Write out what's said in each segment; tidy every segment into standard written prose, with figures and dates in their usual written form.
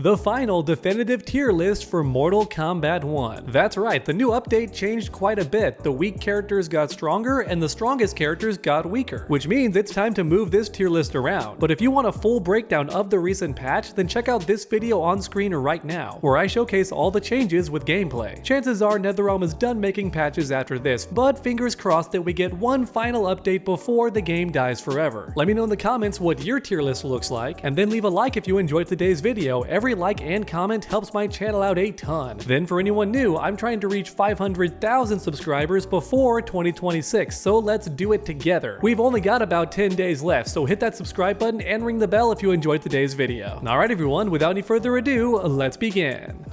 The final definitive tier list for Mortal Kombat 1. That's right, the new update changed quite a bit. The weak characters got stronger and the strongest characters got weaker, which means it's time to move this tier list around. But if you want a full breakdown of the recent patch, then check out this video on screen right now, where I showcase all the changes with gameplay. Chances are NetherRealm is done making patches after this, but fingers crossed that we get one final update before the game dies forever. Let me know in the comments what your tier list looks like, and then leave a like if you enjoyed today's video. Every like and comment helps my channel out a ton. Then for anyone new, I'm trying to reach 500,000 subscribers before 2026, so let's do it together. We've only got about 10 days left, so hit that subscribe button and ring the bell if you enjoyed today's video. Alright everyone, without any further ado, let's begin.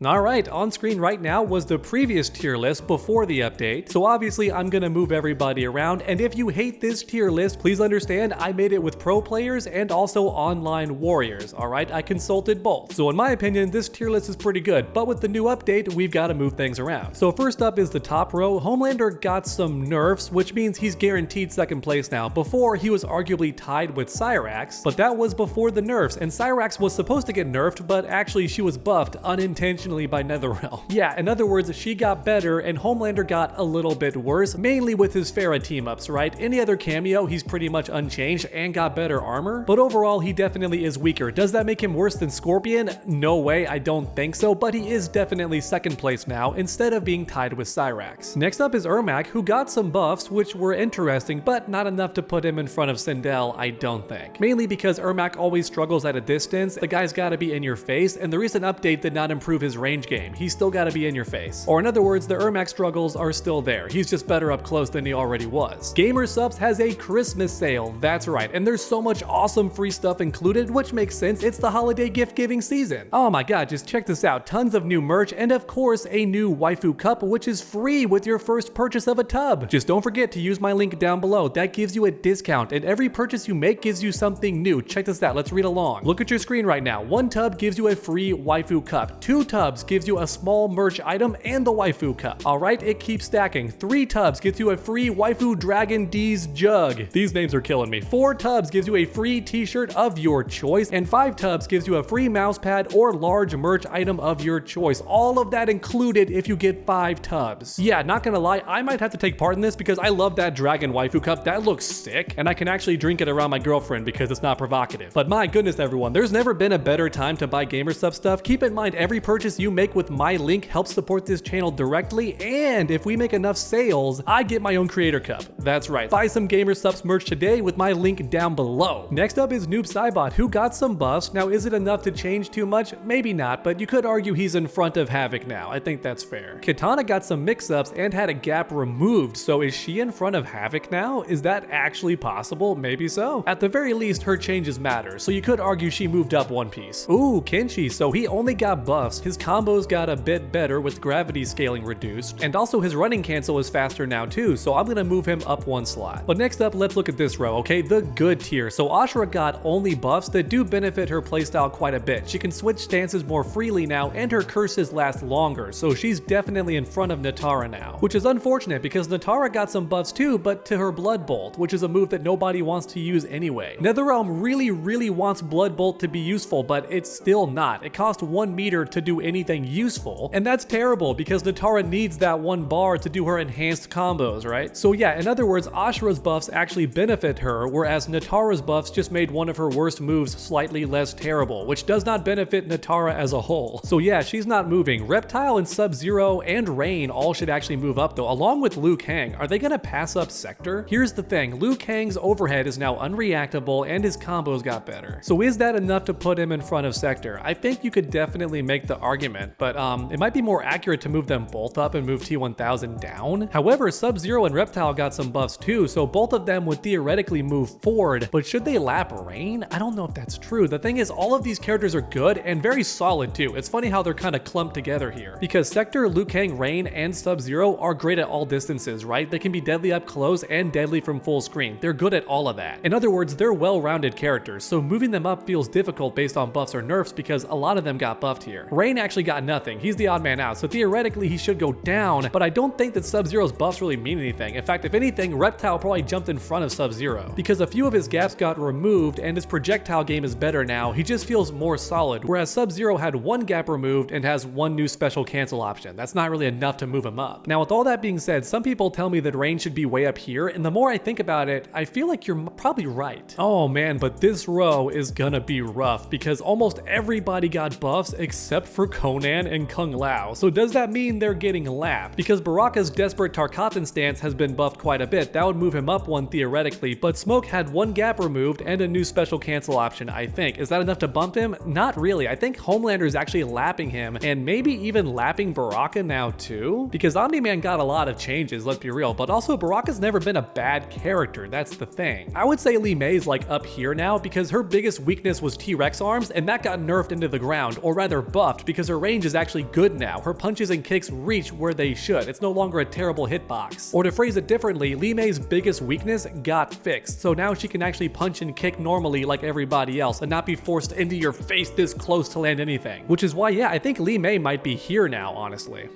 Alright, on screen right now was the previous tier list before the update, so obviously I'm gonna move everybody around, and if you hate this tier list, please understand I made it with pro players and also online warriors, alright? I consulted both. So in my opinion, this tier list is pretty good, but with the new update, we've gotta move things around. So first up is the top row. Homelander got some nerfs, which means he's guaranteed second place now. Before, he was arguably tied with Cyrax, but that was before the nerfs, and Cyrax was supposed to get nerfed, but actually she was buffed unintentionally by NetherRealm. Yeah, in other words, she got better and Homelander got a little bit worse, mainly with his Farah team-ups, right? Any other cameo, he's pretty much unchanged and got better armor, but overall, he definitely is weaker. Does that make him worse than Scorpion? No way, I don't think so, but he is definitely second place now, instead of being tied with Cyrax. Next up is Ermac, who got some buffs, which were interesting, but not enough to put him in front of Sindel, I don't think. Mainly because Ermac always struggles at a distance, the guy's gotta be in your face, and the recent update did not improve his range game. He's still got to be in your face. Or in other words, the Ermac struggles are still there. He's just better up close than he already was. Gamer Subs has a Christmas sale. That's right. And there's so much awesome free stuff included, which makes sense. It's the holiday gift giving season. Oh my god, just check this out. Tons of new merch and of course a new waifu cup, which is free with your first purchase of a tub. Just don't forget to use my link down below. That gives you a discount and every purchase you make gives you something new. Check this out. Let's read along. Look at your screen right now. One tub gives you a free waifu cup. Two tubs gives you a small merch item and the waifu cup. Alright, it keeps stacking. 3 tubs gets you a free waifu Dragon D's jug. These names are killing me. 4 tubs gives you a free t-shirt of your choice, and 5 tubs gives you a free mouse pad or large merch item of your choice. All of that included if you get 5 tubs. Yeah, not gonna lie, I might have to take part in this because I love that Dragon waifu cup. That looks sick, and I can actually drink it around my girlfriend because it's not provocative. But my goodness everyone, there's never been a better time to buy GamerSup stuff. Keep in mind every purchase you make with my link helps support this channel directly, and if we make enough sales, I get my own creator cup. That's right, buy some GamerSups merch today with my link down below. Next up is Noob Saibot, who got some buffs. Now is it enough to change too much? Maybe not, but you could argue he's in front of Havoc now. I think that's fair. Kitana got some mix-ups and had a gap removed, so is she in front of Havoc now? Is that actually possible? Maybe so. At the very least, her changes matter, so you could argue she moved up one piece. Ooh, Kenshi, so he only got buffs. His combos got a bit better with gravity scaling reduced, and also his running cancel is faster now too, so I'm gonna move him up one slot. But next up, let's look at this row, okay? The good tier. So Ashura got only buffs that do benefit her playstyle quite a bit. She can switch stances more freely now, and her curses last longer, so she's definitely in front of Natara now, which is unfortunate because Natara got some buffs too, but to her Blood Bolt, which is a move that nobody wants to use anyway. NetherRealm really wants Blood Bolt to be useful, but it's still not. It costs 1 meter to do anything useful, and that's terrible because Natara needs that 1 bar to do her enhanced combos, right? So yeah, in other words, Ashura's buffs actually benefit her, whereas Natara's buffs just made one of her worst moves slightly less terrible, which does not benefit Natara as a whole. So yeah, she's not moving. Reptile and Sub-Zero and Rain all should actually move up though, along with Liu Kang. Are they gonna pass up Sector? Here's the thing, Liu Kang's overhead is now unreactable and his combos got better. So is that enough to put him in front of Sector? I think you could definitely make the argument, but it might be more accurate to move them both up and move T1000 down. However, Sub-Zero and Reptile got some buffs too, so both of them would theoretically move forward, but should they lap Rain? I don't know if that's true. The thing is, all of these characters are good and very solid too. It's funny how they're kind of clumped together here, because Sector, Liu Kang, Rain, and Sub-Zero are great at all distances, right? They can be deadly up close and deadly from full screen. They're good at all of that. In other words, they're well-rounded characters, so moving them up feels difficult based on buffs or nerfs because a lot of them got buffed here. Rain actually actually got nothing. He's the odd man out, so theoretically he should go down, but I don't think that Sub-Zero's buffs really mean anything. In fact, if anything, Reptile probably jumped in front of Sub-Zero, because a few of his gaps got removed and his projectile game is better now. He just feels more solid, whereas Sub-Zero had one gap removed and has one new special cancel option. That's not really enough to move him up. Now, with all that being said, some people tell me that range should be way up here, and the more I think about it, I feel like you're probably right. Oh man, but this row is gonna be rough because almost everybody got buffs except for Conan and Kung Lao. So does that mean they're getting lapped? Because Baraka's Desperate Tarkatan stance has been buffed quite a bit. That would move him up one theoretically, but Smoke had one gap removed and a new special cancel option, I think. Is that enough to bump him? Not really. I think Homelander is actually lapping him and maybe even lapping Baraka now too? Because Omni-Man got a lot of changes, let's be real, but also Baraka's never been a bad character, that's the thing. I would say Li Mei's like up here now because her biggest weakness was T-Rex arms and that got nerfed into the ground, or rather buffed, because her range is actually good now. Her punches and kicks reach where they should. It's no longer a terrible hitbox. Or to phrase it differently, Li Mei's biggest weakness got fixed, so now she can actually punch and kick normally like everybody else and not be forced into your face this close to land anything. Which is why, yeah, I think Li Mei might be here now, honestly.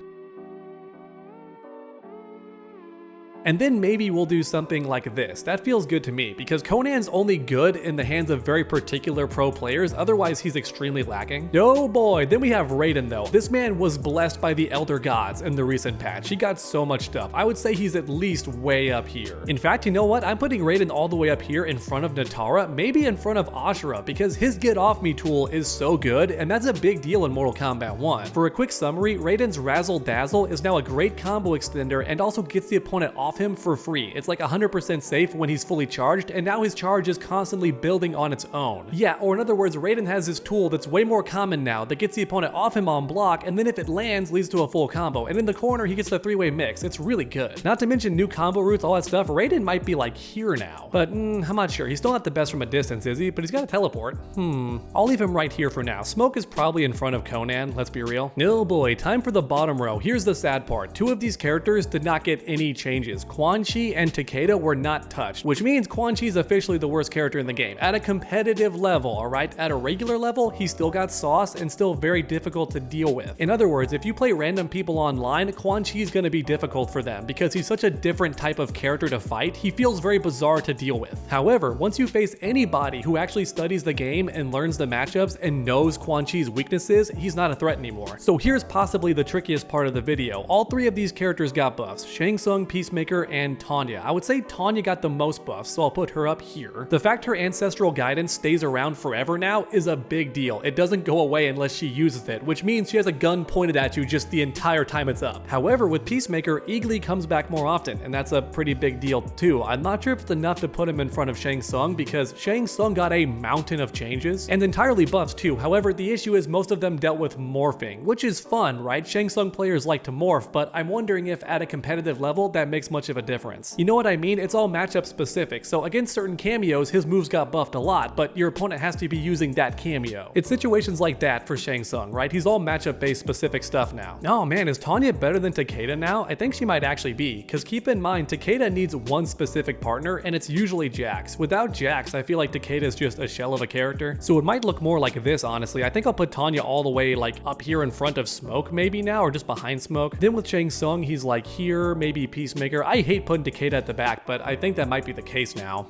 And then maybe we'll do something like this. That feels good to me, because Conan's only good in the hands of very particular pro players, otherwise he's extremely lacking. Oh boy, then we have Raiden though. This man was blessed by the Elder Gods in the recent patch. He got so much stuff. I would say he's at least way up here. In fact, you know what? I'm putting Raiden all the way up here in front of Natara, maybe in front of Ashura, because his Get Off Me tool is so good, and that's a big deal in Mortal Kombat 1. For a quick summary, Raiden's Razzle Dazzle is now a great combo extender and also gets the opponent off him for free. It's like 100% safe when he's fully charged, and now his charge is constantly building on its own. Yeah, or in other words, Raiden has this tool that's way more common now that gets the opponent off him on block, and then if it lands, leads to a full combo, and in the corner he gets the three-way mix. It's really good. Not to mention new combo routes, all that stuff. Raiden might be like here now, but I'm not sure. He's still not the best from a distance, is he? But he's got a teleport. I'll leave him right here for now. Smoke is probably in front of Conan, let's be real. Oh boy, time for the bottom row. Here's the sad part. Two of these characters did not get any changes. Quan Chi and Takeda were not touched, which means Quan Chi is officially the worst character in the game. At a competitive level, alright? At a regular level, he still got sauce and still very difficult to deal with. In other words, if you play random people online, Quan Chi is going to be difficult for them because he's such a different type of character to fight. He feels very bizarre to deal with. However, once you face anybody who actually studies the game and learns the matchups and knows Quan Chi's weaknesses, he's not a threat anymore. So here's possibly the trickiest part of the video. All three of these characters got buffs: Shang Tsung, Peacemaker, and Tanya. I would say Tanya got the most buffs, so I'll put her up here. The fact her ancestral guidance stays around forever now is a big deal. It doesn't go away unless she uses it, which means she has a gun pointed at you just the entire time it's up. However, with Peacemaker, Eagly comes back more often, and that's a pretty big deal too. I'm not sure if it's enough to put him in front of Shang Tsung because Shang Tsung got a mountain of changes, and entirely buffs too. However, the issue is most of them dealt with morphing, which is fun, right? Shang Tsung players like to morph, but I'm wondering if at a competitive level that makes much of a difference. You know what I mean? It's all matchup specific, so against certain cameos, his moves got buffed a lot, but your opponent has to be using that cameo. It's situations like that for Shang Tsung, right? He's all matchup based specific stuff now. Oh man, is Tanya better than Takeda now? I think she might actually be, because keep in mind, Takeda needs one specific partner, and it's usually Jax. Without Jax, I feel like Takeda is just a shell of a character, so it might look more like this, honestly. I think I'll put Tanya all the way like up here in front of Smoke maybe now, or just behind Smoke. Then with Shang Tsung, he's like here, maybe Peacemaker. I hate putting Takeda at the back, but I think that might be the case now.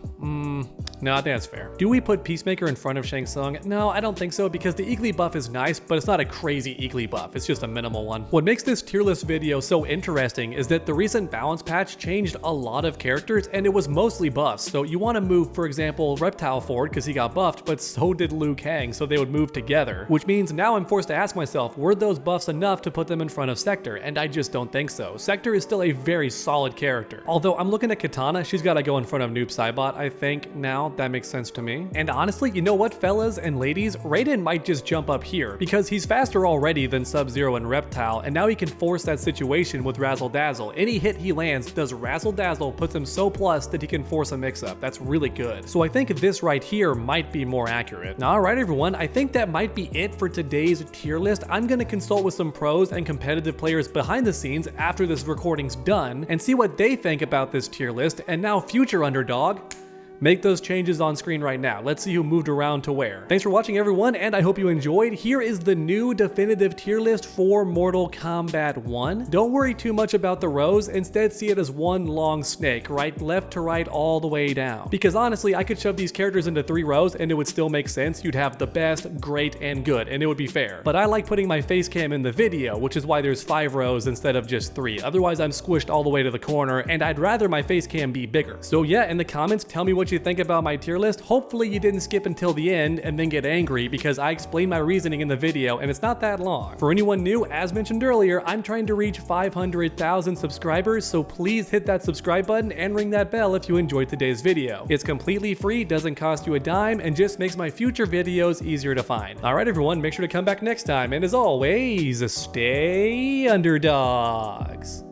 No, I think that's fair. Do we put Peacemaker in front of Shang Tsung? No, I don't think so, because the Eagly buff is nice, but it's not a crazy Eagly buff. It's just a minimal one. What makes this tier list video so interesting is that the recent balance patch changed a lot of characters, and it was mostly buffs. So you want to move, for example, Reptile forward because he got buffed, but so did Liu Kang, so they would move together. Which means now I'm forced to ask myself, were those buffs enough to put them in front of Sector? And I just don't think so. Sector is still a very solid character. Although I'm looking at Katana, she's got to go in front of Noob Saibot, I think. Now that makes sense to me. And honestly, you know what, fellas and ladies? Raiden might just jump up here because he's faster already than Sub-Zero and Reptile, and now he can force that situation with Razzle Dazzle. Any hit he lands does Razzle Dazzle, puts him so plus that he can force a mix-up. That's really good. So I think this right here might be more accurate. Now, alright everyone, I think that might be it for today's tier list. I'm gonna consult with some pros and competitive players behind the scenes after this recording's done and see what they think about this tier list. And now, future underdog, Make those changes on screen right now. Let's see who moved around to where. Thanks for watching, everyone, and I hope you enjoyed. Here is the new definitive tier list for Mortal Kombat 1. Don't worry too much about the rows. Instead, see it as one long snake, right, left to right, all the way down. Because honestly, I could shove these characters into 3 rows and it would still make sense. You'd have the best, great, and good, and it would be fair. But I like putting my face cam in the video, which is why there's 5 rows instead of just 3. Otherwise, I'm squished all the way to the corner, and I'd rather my face cam be bigger. So yeah, in the comments, tell me what you think about my tier list. Hopefully you didn't skip until the end and then get angry, because I explain my reasoning in the video and it's not that long. For anyone new, as mentioned earlier, I'm trying to reach 500,000 subscribers, so please hit that subscribe button and ring that bell if you enjoyed today's video. It's completely free, doesn't cost you a dime, and just makes my future videos easier to find. Alright everyone, make sure to come back next time, and as always, stay underdogs.